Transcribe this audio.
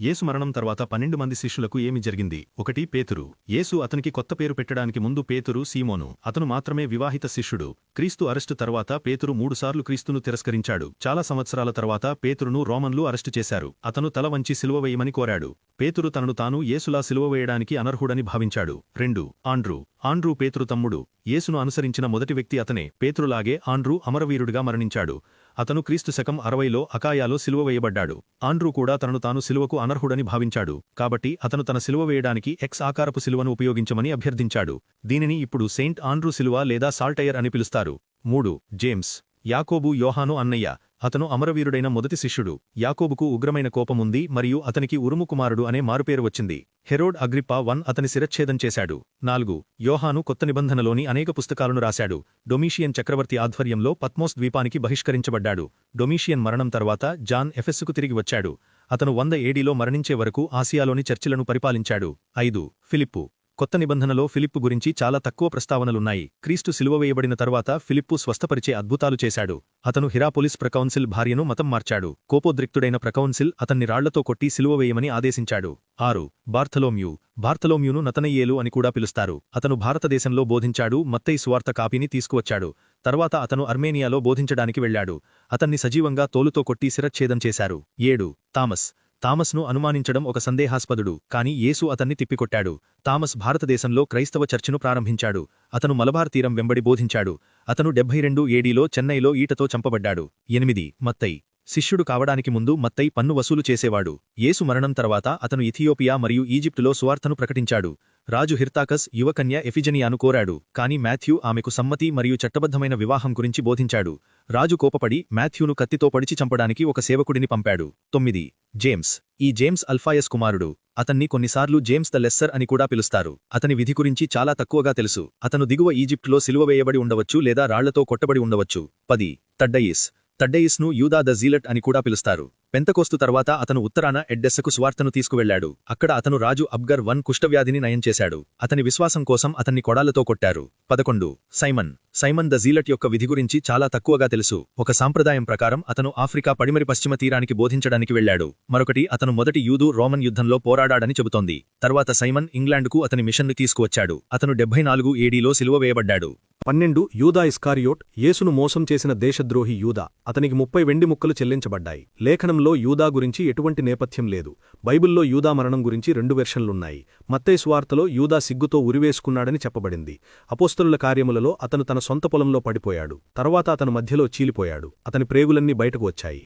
యేసు మరణం తర్వాత 12 మంది శిష్యులకు ఏమి జరిగింది? 1 పేతురు. యేసు అతనికి కొత్త పేరు పెట్టడానికి ముందు పేతురు సీమోను. అతను మాత్రమే వివాహిత శిష్యుడు. క్రీస్తు అరెస్టు తర్వాత పేతురు 3 సార్లు క్రీస్తును తిరస్కరించాడు. చాలా సంవత్సరాల తర్వాత పేతురును రోమన్లు అరెస్టు చేశారు. అతను తల వంచి సిలువ వేయమని కోరాడు. పేతురు తనను తాను యేసులా సిలువ వేయడానికి అనర్హుడని భావించాడు. 2 ఆండ్రూ. ఆండ్రూ పేతురు తమ్ముడు. యేసును అనుసరించిన మొదటి వ్యక్తి అతనే. పేతురులాగే ఆండ్రూ అమరవీరుడిగా మరణించాడు. అతను క్రీస్తు శకం 60లో అకాయాలో సిలువ వేయబడ్డాడు. ఆండ్రూ కూడా తనను తాను సిలువకు అనర్హుడని భావించాడు. కాబట్టి అతను తన సిలువ వేయడానికి ఎక్స్ ఆకారపు సిలువను ఉపయోగించమని అభ్యర్థించాడు. దీనిని ఇప్పుడు సెయింట్ ఆండ్రూ సిలువ లేదా సాల్టైర్ అని పిలుస్తారు. 3 జేమ్స్. యాకోబు యోహాను అన్నయ్య. అతను అమరవీరుడైన మొదటి శిష్యుడు. యాకోబుకు ఉగ్రమైన కోపముంది మరియు అతనికి ఉరుము కుమారుడు అనే మారుపేరు వచ్చింది. హెరోడ్ అగ్రిప్పా 1 అతని శిరచ్ఛేదం చేశాడు. 4 యోహాను కొత్త నిబంధనలోని అనేక పుస్తకాలను రాశాడు. డొమీషియన్ చక్రవర్తి ఆధ్వర్యంలో పత్మోస్ ద్వీపానికి బహిష్కరించబడ్డాడు. డొమీషియన్ మరణం తర్వాత జాన్ ఎఫెస్సుకు తిరిగి వచ్చాడు. అతను 100 ఏడీలో మరణించే వరకు ఆసియాలోని చర్చిలను పరిపాలించాడు. 5 ఫిలిప్పు. కొత్త నిబంధనలో ఫిలిప్పు గురించి చాలా తక్కువ ప్రస్తావనలున్నాయి. క్రీస్తు సిలువ వేయబడిన తర్వాత ఫిలిప్పు స్వస్థపరిచే అద్భుతాలు చేశాడు. అతను హిరాపోలిస్ ప్రకౌన్సిల్ భార్యను మతం మార్చాడు. కోపోద్రిక్తుడైన ప్రకౌన్సిల్ అతన్ని రాళ్లతో కొట్టి సిలువ వేయమని ఆదేశించాడు. 6 బార్థలోమ్యూ. బార్థలోమ్యూను నతనయ్యేలు అని కూడా పిలుస్తారు. అతను భారతదేశంలో బోధించాడు. మత్తయి సువార్త కాపీని తీసుకువచ్చాడు. తర్వాత అతను అర్మేనియాలో బోధించడానికి వెళ్లాడు. అతన్ని సజీవంగా తోలుతో కొట్టి శిరచ్ఛేదం చేశారు. 7 థామస్. థామస్ను అనుమానించడం ఒక సందేహాస్పదుడు, కాని యేసు అతన్ని తిప్పికొట్టాడు. థామస్ భారతదేశంలో క్రైస్తవ చర్చిను ప్రారంభించాడు. అతను మలబార్ తీరం వెంబడి బోధించాడు. అతను 72 ఏడీలో చెన్నైలో ఈటతో చంపబడ్డాడు. 8 మత్తయి. శిష్యుడు కావడానికి ముందు మత్తయి పన్ను వసూలు చేసేవాడు. యేసు మరణం తర్వాత అతను ఇథియోపియా మరియు ఈజిప్టులో సువార్తను ప్రకటించాడు. రాజు హిర్తాకస్ యువకన్య ఎఫిజనియాను కోరాడు, కాని మాథ్యూ ఆమెకు సమ్మతి మరియు చట్టబద్ధమైన వివాహం గురించి బోధించాడు. రాజు కోపపడి మాథ్యూను కత్తితో పడిచి చంపడానికి ఒక సేవకుడిని పంపాడు. 9 జేమ్స్. ఈ జేమ్స్ అల్ఫాయస్ కుమారుడు. అతన్ని కొన్నిసార్లు జేమ్స్ ద లెస్సర్ అని కూడా పిలుస్తారు. అతని విధి గురించి చాలా తక్కువగా తెలుసు. అతను దిగువ ఈజిప్టులో సిలువ వేయబడి ఉండవచ్చు లేదా రాళ్లతో కొట్టబడి ఉండవచ్చు. 10 తడ్డయిస్. తడ్డయిస్ను యూదా ద జీలట్ అని కూడా పిలుస్తారు. పెంతకోస్తు తర్వాత అతను ఉత్తరాన ఎడ్డెస్సకు స్వార్తను తీసుకువెళ్లాడు. అక్కడ అతను రాజు అబ్గర్ 1 కుష్ఠవ్యాధిని నయం చేశాడు. అతని విశ్వాసం కోసం అతన్ని కొడాలతో కొట్టారు. 11 సైమన్. సైమన్ ద జీలట్ యొక్క విధి గురించి చాలా తక్కువగా తెలుసు. ఒక సాంప్రదాయం ప్రకారం అతను ఆఫ్రికా పడిమరి పశ్చిమ తీరానికి బోధించడానికి వెళ్లాడు. మరొకటి అతను మొదటి యూదు రోమన్ యుద్ధంలో పోరాడాడని చెబుతోంది. తర్వాత సైమన్ ఇంగ్లాండ్కు అతని మిషన్ను తీసుకువచ్చాడు. అతను 74 ఏడీలో సిలువ వేయబడ్డాడు. 12 యూదా ఇస్కారియోట్. యేసును మోసం చేసిన దేశద్రోహి యూదా. అతనికి 30 వెండి ముక్కలు చెల్లించబడ్డాయి. లేఖనంలో యూదా గురించి ఎటువంటి నేపథ్యం లేదు. బైబిల్లో యూదా మరణం గురించి 2 వెర్షన్లున్నాయి. మత్తయి సువార్తలో యూదా సిగ్గుతో ఉరివేసుకున్నాడని చెప్పబడింది. అపోస్తలుల కార్యములలో అతను తన సొంత పొలంలో పడిపోయాడు. తర్వాత అతను మధ్యలో చీలిపోయాడు. అతని ప్రేగులన్నీ బయటకు వచ్చాయి.